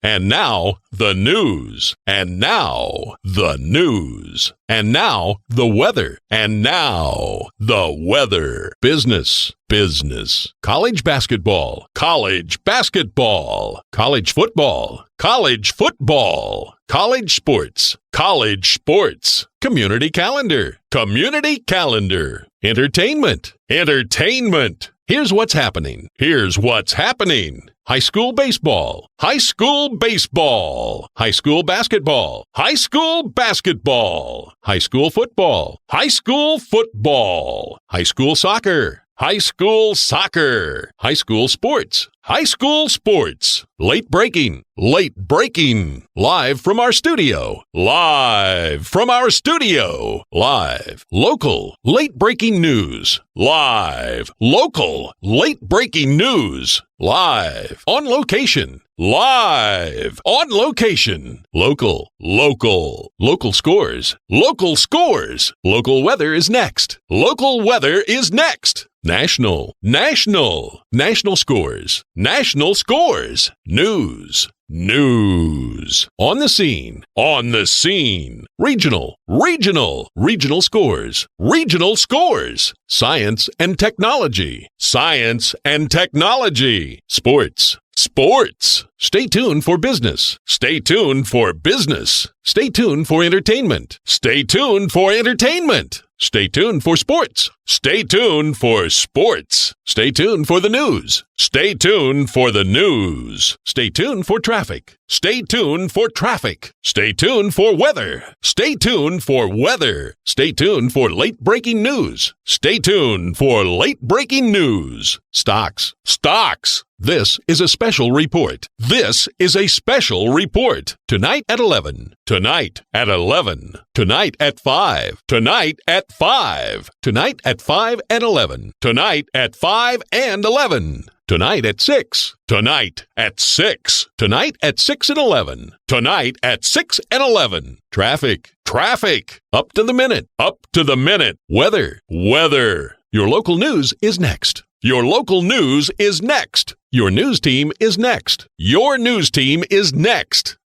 And now, the news. And now, the news. And now, the weather. And now, the weather. Business. College basketball. College football. College football. College sports. Community calendar. Entertainment. Here's what's happening. High school baseball. High school basketball. High school football. High school soccer. High school sports. Late breaking. Live from our studio. Local. Late breaking news. Live. On location. Local scores. Local weather is next. National scores. News. On the scene. Regional scores. Science and technology. Sports. Stay tuned for business. Stay tuned for entertainment. Stay tuned for sports. Stay tuned for the news. Stay tuned for traffic. Stay tuned for weather. Stay tuned for late breaking news. Stocks. This is a special report. Tonight at 11. Tonight at 5. Tonight at 5 and 11. Tonight at 5 and 11. Tonight at 6. Tonight at 6 and 11. Tonight at 6 and 11. Traffic. Up to the minute. Weather. Your local news is next. Your news team is next.